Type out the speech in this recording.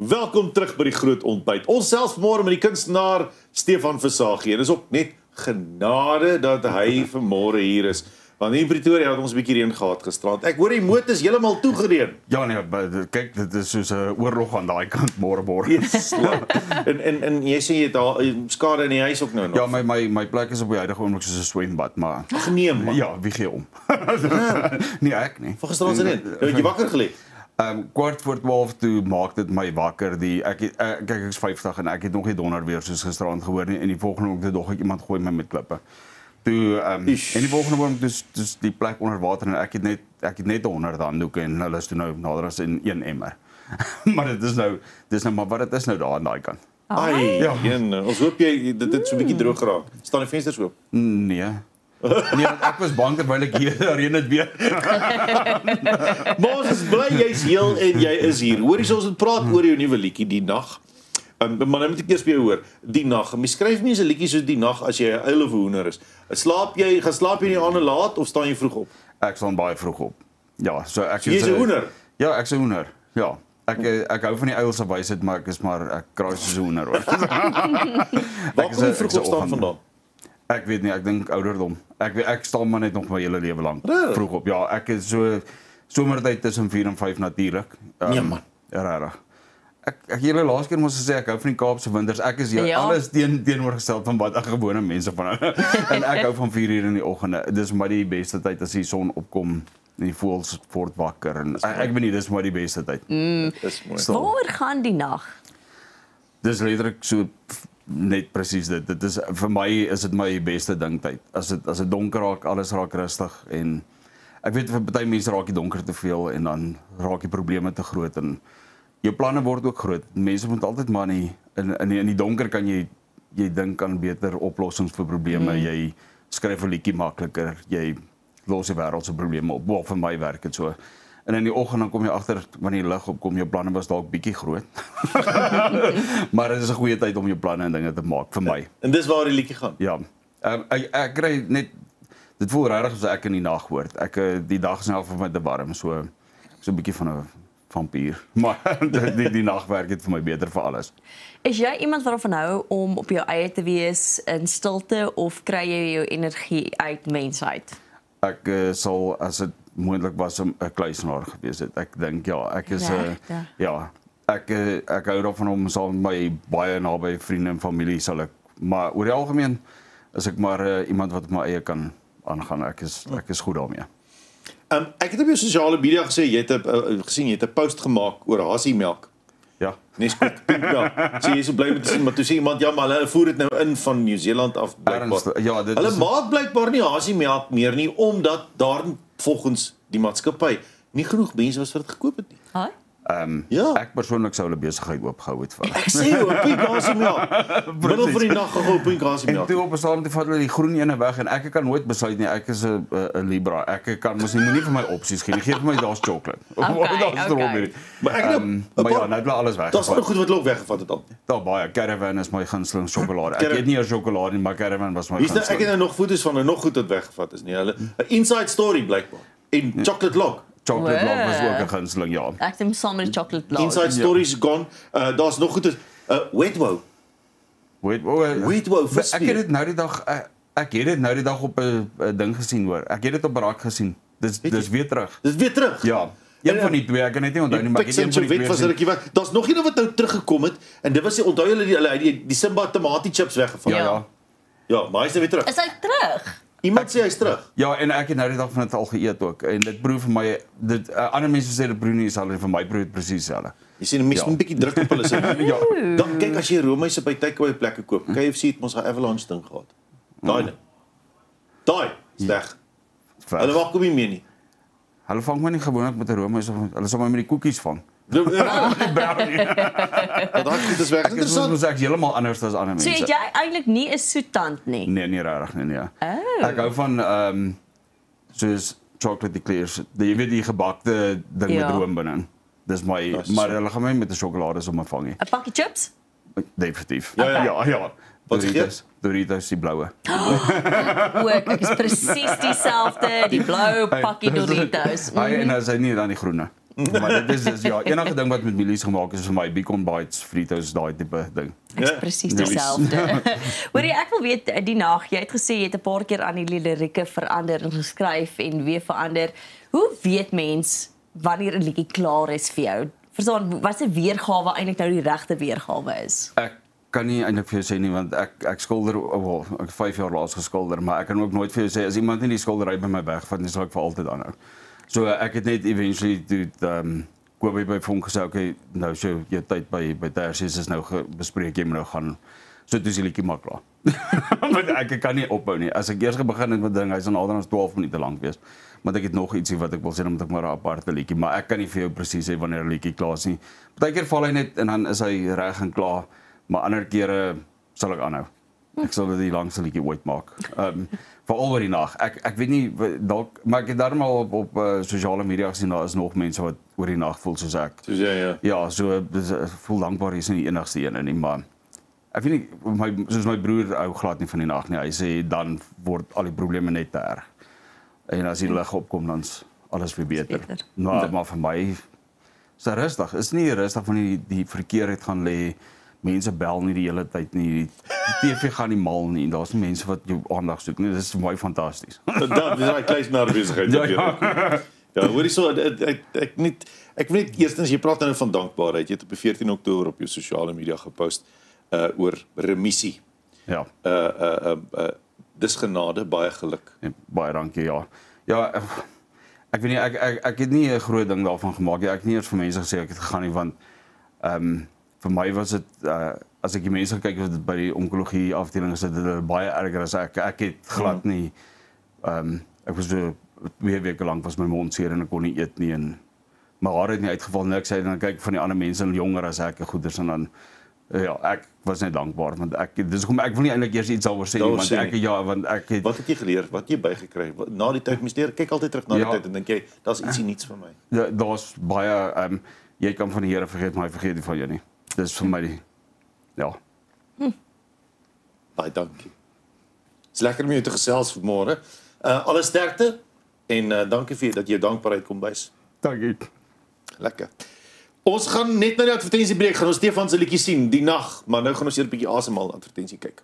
Welkom terug by die groot ontbyt. Ons self vanmôre met die kunstenaar Stefan Versagie. En dis ook net genade dat hy vanmôre hier is. Want in Pretoria het ons 'n bietjie reën gehad gisterand. Ek hoor die motor is heeltemal toegereën. Ja nee, kyk, dit is soos 'n oorlog aan daai kant môre. Yes. en jy sê jy het al skade in die huis ook nou nog. Ja, my plek is op die huidige oomblik soos 'n swembad, maar Ag nee man. ja, wie gee om? Nee, ek nie. Van gisterand se reën. Het jy wakker gelê? 12:15 toe maak dit my wakker. Kyk, ek is 50 en ek het nog nie donder weer soos gisterand gehoor nie en die volgende oomblik dog ek iemand gooi my met klippe. Toe en die volgende oomblik dus die plek onder water en ek het net 100 handdoeke en hulle is toe nou nader as in 1 emmer. Maar dit is nou maar wat dit is nou daar aan daai kant. Ai, ja. Ons hoop jy dit het so 'n bietjie droog geraak. Staan die vensters oop? Nee. Nee, want ek was bang terwyl ek hier reën het weer. Maar ons is bly jy's heel en jy is hier. Hoorie, ons het praat oor jou nuwe liedjie Die Nag. Maar nou moet ek eers by jou hoor. Die Nag. Mens skryf mense liedjies soos Die Nag as jy 'n uil of 'n hoender is. Gaan slaap jy in die aande laat of staan jy vroeg op? Ek staan baie vroeg op. Ja, so ek Jy's 'n hoender. Ja, ek's 'n hoender. Ja. Ek hou van die uil se wysheid, maar ek kraai soos 'n hoender hoor. Waar kom jy vroeg opstaan vandaan? Ek weet nie, ek dink ouderdom. Ek staan maar net nog my hele lewe lank vroeg op. Ja, ek is so somertyd tussen 4 en 5 natuurlik. Nee man. Regtig. Ek julle laas keer moes gesê ek hou van die Kaapse winters. Ek is alles teenoorgestel van wat gewone mense van hou. En ek hou van 4 uur in die oggende. Dis maar die beste tyd as die son opkom en die voëls word wakker en ek weet nie, dis maar die beste tyd. Dis mooi. Waar gaan die nag? Dis letterlik so net presies dit. Dit is vir my is dit my beste dinktyd. As dit donker raak, alles raak rustig en ek weet vir party mense raak die donker te veel en dan raak die probleme te groot en jou planne word ook groot. Mense moet altyd maar in die donker kan jy dink aan beter oplossings vir probleme. Jy skryf 'n liedjie makliker. Jy los die wêreld se probleme op. Wel vir my werk dit so. En in die oggend dan kom jy agter wanneer die lig opkom, jou planne was dalk bietjie groot. Maar dit is 'n goeie tyd om jou planne en dinge te maak vir my. En dis waar die liedjie gaan. Ja. Ek kry net dit voel regtig as ek in die nag hoor. Die dag is nou vir my te warm, so 'n bietjie van 'n vampier. Maar die nagwerk het vir my beter vir alles. Is jy iemand waarvan hou om op jou eie te wees in stilte of kry jy jou energie uit mensheid? Ek sal as dit moontlik was 'n kluisenaar gewees het. Ek dink ja, ek is ja, ek hou daarvan om saam met my baie naby vriende en familie sal ek, maar oor die algemeen is ek maar iemand wat op my eie kan aangaan. Ek is goed daarmee. Ek het op jou sosiale media gesê jy het 'n post gemaak oor hasiemelk. Ja. Nes pinkmelk. Sê jy so bly met te sien, maar toe sê iemand ja, maar hulle voer dit nou in van Nieu-Seeland af blykbaar. Ja, dit hulle maak blykbaar nie hasiemelk meer nie omdat daar volgens die maatskappy nie genoeg mense was wat dit gekoop het nie. Haai? Ja. Ek persoonlik sou hulle besigheid oopgehou het vir hulle. Ek sê jou, pink hasiemelk. Middel van die nag gehou pink En hasiemelk. toe op 'n stadium te vat hulle die groen ene weg en ek kan nooit besluit nie. Ek is 'n Libra. Ek kan mos nie vir my opsies gee nie. Gee vir my daar's chocolate. Daar's strawberry. Maar ek maar ja, nou bly alles weg. Daar's nog goed wat hulle ook weggevat het al. Daar baie. Caravan is my gunsteling sjokolade. Ek eet nie eers sjokolade nie, maar Caravan was my gunsteling. Ek het nou nog foto's van nog goed wat weggevat is nie. Hulle 'n inside story blykbaar. En chocolate log. Chocolate log was ook 'n gunsteling, ja. Ek het saam met die chocolate log. Inside stories gone. Daar's nog goed Wetwo. Wetwo Ek het dit nou die dag op 'n ding gesien hoor. Ek het dit op Barak gesien. Dis weer terug. Dis weer terug. Ja. Een van die twee, ek kan net nie onthou nie, maar ek het een van die twee. Daar's nog een wat nou teruggekom het en dit was die onthou julle die Simba tomatie chips weggevat. Ja. Ja, maar hy's nou weer terug. Is hy terug? Iemand sê hy's terug. Ja, en ek het nou die dag van dit al geëet ook en dit proe vir my ander mense sê dit proe nie dieselfde, vir my proe dit presies dieselfde. Jy sien mense moet 'n bietjie druk op hulle sê. Ja. Dan kyk as jy roomhuise by takeaway plekke koop. KFC het ons 'n avalanche ding gehad. Daai is weg. Hulle wag kom nie meer nie. Hulle vang my nie gewoonlik met 'n roomhuis of hulle sal my met die koekies vang. Die brownie. Daai goed is weg. Interessant. Ek is heeltemal anders as ander mense. So jy eintlik nie 'n soetant nie. Nee, nie regtig nie, nee. Oh. Ek hou van soos chocolate eclairs. Jy weet die gebakte ding met room binne. Dis my maar hulle gaan my met 'n sjokolade sommer vang nie. 'n Pakkie chips? Definitief. Ja. Wat Doritos die bloue. Ook, ek is presies dieselfde, die blou pakkie Doritos. En as hy nie dan die groene. Maar dit is dus, ja, enige ding wat met mielies gemaak is vir my Beacon Bites, Fritos, daai tipe ding. Ek's presies dieselfde. Hoorie, ek wil weet die nag, jy het gesê jy het 'n paar keer aan die lirieke verander en geskryf en weer verander. Hoe weet mens wanneer 'n liedjie klaar is vir jou? Verstaan, wat 'n weergawe eintlik nou die regte weergawe is? Ek kan nie eintlik vir jou sê nie, want ek skilder, ek het 5 jaar laas geskilder, maar ek kan ook nooit vir jou sê, as iemand nie die skildery by my wegvat nie, sal ek vir altyd aanhou. So ek het net eventually toe Kobe by Vonk gesê, okay, nou so jou tyd by Tersius is nou bespreek, jy moet nou gaan, so toe is die liedjie maar klaar. Want ek kan nie ophou nie. As ek eers begin het met ding, hy sal al dan 12 minute lank wees. Want ek het nog ietsie wat ek wil sê, dan moet ek maar 'n aparte liedjie, maar ek kan nie vir jou presies sê wanneer 'n liedjie klaar is nie. Partykeer val hy net en dan is hy reg en klaar, maar ander kere sal ek aanhou. Ek sal dit die langste liedjie ooit maak. Veral oor die nag. Ek weet nie dalk, maar ek het daarom al op sosiale media gesien, daar is nog mense wat oor die nag voel soos ek. Soos jy, ja. Ja, so dis voel dankbaar is nie die enigste een nie, maar ek weet nie, soos my broer hou glad nie van die nag nie. Hy sê dan word al die probleme net te erg. En as die lig opkom, dan is alles weer beter. Maar vir my is dit rustig. Is nie rustig van die verkeer het gaan lê. Mense bel nie die hele tyd nie. Die TV gaan nie mal nie. Daar's nie mense wat jou aandag soek nie. Dit is vir my fantasties. Dit is daai klein besigheid. Ja, hoorie so ek weet eerstens jy praat nou van dankbaarheid. Jy het op 14 Oktober op jou sosiale media gepost oor remissie. Ja. Dis genade, baie geluk. Ja, baie dankie, ja. Ja, ek weet nie, ek het nie 'n groot ding daarvan gemaak nie. Ek het nie eers vir mense gesê ek het gegaan nie, want vir my was dit as ek die mense kyk wat dit by die onkologie afdeling is, dit baie erger as ek het glad nie ek was so 2 weke lank was my mond seer en ek kon nie eet nie en my hare het nie uitgeval niks uit en dan kyk van die ander mense en jonger as ek goeders en dan ja, ek was net dankbaar want ek wil nie eintlik eers iets daaroor sê nie, want ek het Wat het jy geleer? Wat het jy bygekry? Na die tyd misteer, kyk altyd terug na die tyd en dink jy, daar's ietsie niets vir my. Ja, daar's baie jy kan van die Here vergeet, maar hy vergeet nie van jou nie. Dis vir my ja. Baie dankie. Dis lekker om jou te gesels vanmôre. Alle sterkte en dankie vir dat jy dankbaarheid kom wys. Dankie. Lekker. Ons gaan net na die advertensiebreek gaan ons Stefan se liedjie sien, die nag, maar nou gaan ons eers 'n bietjie asemhaal advertensie kyk.